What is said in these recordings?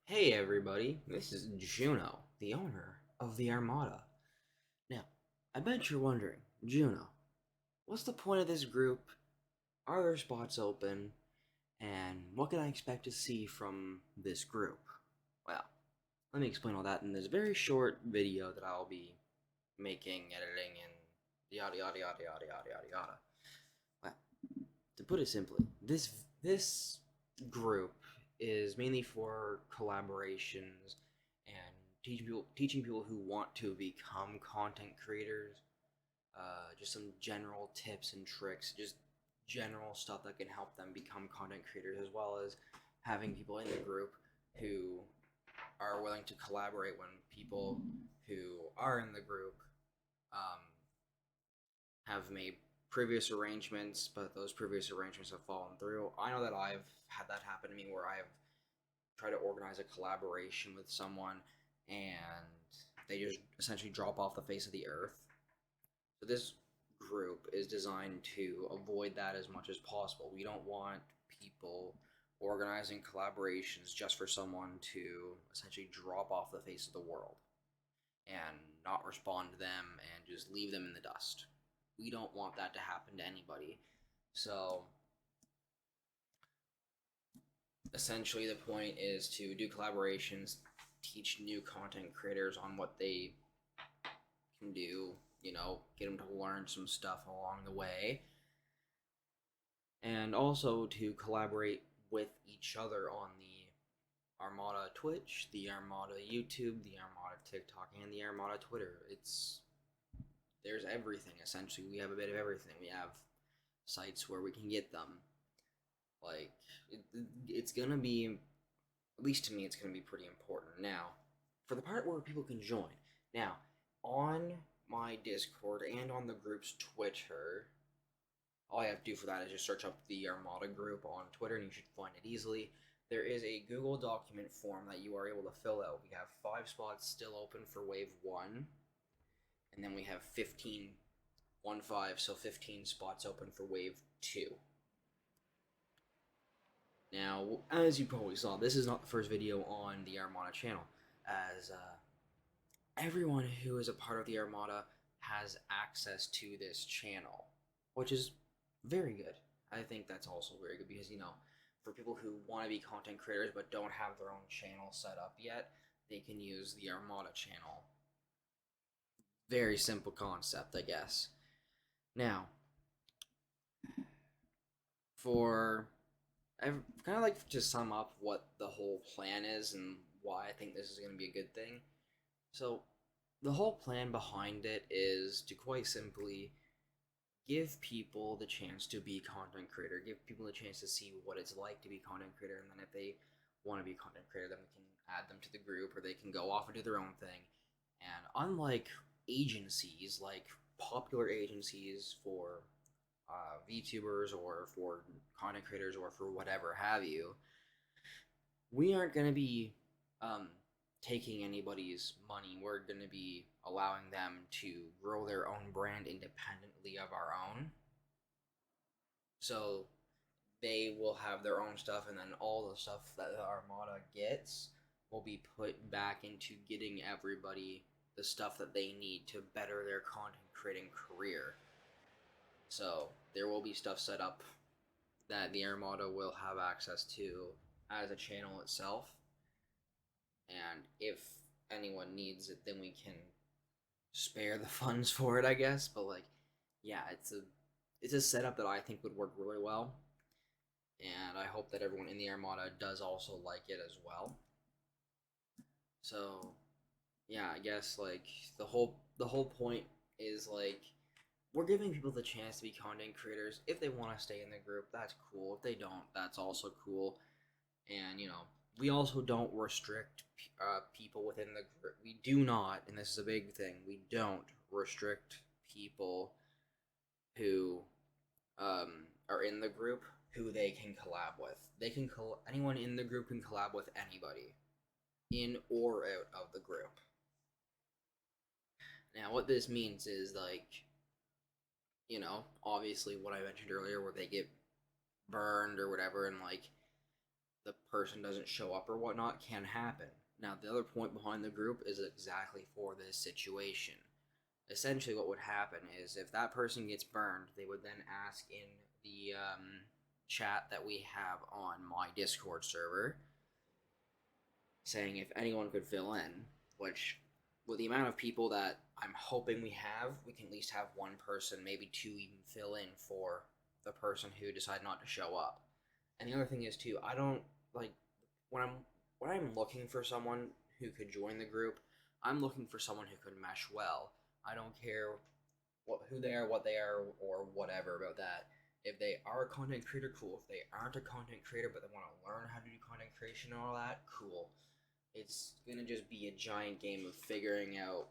Hey everybody, this is Juno, the owner of the Armada. Now, I bet you're wondering, Juno, what's the point of this group? Are there spots open? And what can I expect to see from this group? Well, let me explain all that in this very short video that I'll be making, editing, and yada yada yada yada yada yada yada. Well, to put it simply, this group is mainly for collaborations and teaching people who want to become content creators. Just some general tips and tricks, just general stuff that can help them become content creators, as well as having people in the group who are willing to collaborate when people who are in the group um, have made previous arrangements, but those previous arrangements have fallen through. I know that I've had that happen to me where I've tried to organize a collaboration with someone and they just essentially drop off the face of the earth. So this group is designed to avoid that as much as possible. We don't want people organizing collaborations just for someone to essentially drop off the face of the world and not respond to them and just leave them in the dust. We don't want that to happen to anybody. So essentially the point is to do collaborations, teach new content creators on what they can do, get them to learn some stuff along the way, and also to collaborate with each other on the Armada Twitch, the Armada YouTube, the Armada TikTok, and the Armada Twitter. There's everything essentially. We have a bit of everything. We have sites where we can get them. Like it's gonna be, at least to me, it's gonna be pretty important. Now, for the part where people can join. Now, on my Discord and on the group's Twitter, all you have to do for that is just search up the Armada group on Twitter and you should find it easily. There is a Google document form that you are able to fill out. We have 5 spots still open for Wave 1, and then we have 15, 1-5, so 15 spots open for Wave 2. Now, as you probably saw, this is not the first video on the Armada channel, as everyone who is a part of the Armada has access to this channel, which is very good. I think that's also very good because, for people who want to be content creators but don't have their own channel set up yet, they can use the Armada channel. Very simple concept, I guess. Now, I've kind of like to sum up what the whole plan is and why I think this is going to be a good thing. So, the whole plan behind it is to quite simply give people the chance to be content creator, give people the chance to see what it's like to be content creator, and then if they want to be content creator, then we can add them to the group, or they can go off and do their own thing. And unlike agencies, like popular agencies for VTubers or for content creators or for whatever have you, we aren't going to be taking anybody's money. We're going to be allowing them to grow their own brand independently of our own. So they will have their own stuff, and then all the stuff that the Armada gets will be put back into getting everybody the stuff that they need to better their content creating career. So there will be stuff set up that the Armada will have access to as a channel itself. And if anyone needs it, then we can spare the funds for it, I guess. But yeah, it's a setup that I think would work really well, and I hope that everyone in the Armada does also like it as well. So yeah, I guess the whole point is we're giving people the chance to be content creators. If they want to stay in the group, that's cool. If they don't, that's also cool. And we also don't restrict people within the group. We do not, and this is a big thing, we don't restrict people who are in the group who they can collab with. Anyone in the group can collab with anybody, in or out of the group. Now, what this means is obviously what I mentioned earlier, where they get burned or whatever, and like the person doesn't show up or whatnot, can happen. Now, the other point behind the group is exactly for this situation. Essentially, what would happen is if that person gets burned, they would then ask in the chat that we have on my Discord server, saying if anyone could fill in, which with the amount of people that I'm hoping we have, we can at least have one person, maybe two, even fill in for the person who decided not to show up. And the other thing is too, I don't like when I'm looking for someone who could join the group. I'm looking for someone who could mesh well. I don't care who they are, what they are, or whatever about that. If they are a content creator, cool. If they aren't a content creator but they want to learn how to do content creation and all that, cool. It's gonna just be a giant game of figuring out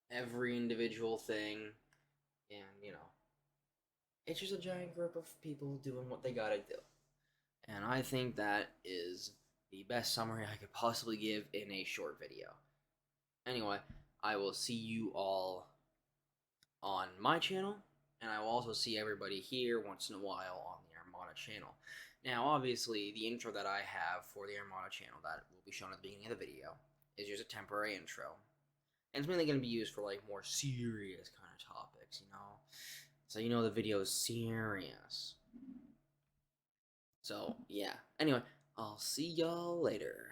every individual thing, and it's just a giant group of people doing what they gotta do. And I think that is the best summary I could possibly give in a short video. Anyway, I will see you all on my channel, and I will also see everybody here once in a while on the Armada channel. Now, obviously, the intro that I have for the Armada channel that will be shown at the beginning of the video is just a temporary intro. And it's mainly going to be used for, like, more serious kind of topics, So the video is serious. So, yeah. Anyway, I'll see y'all later.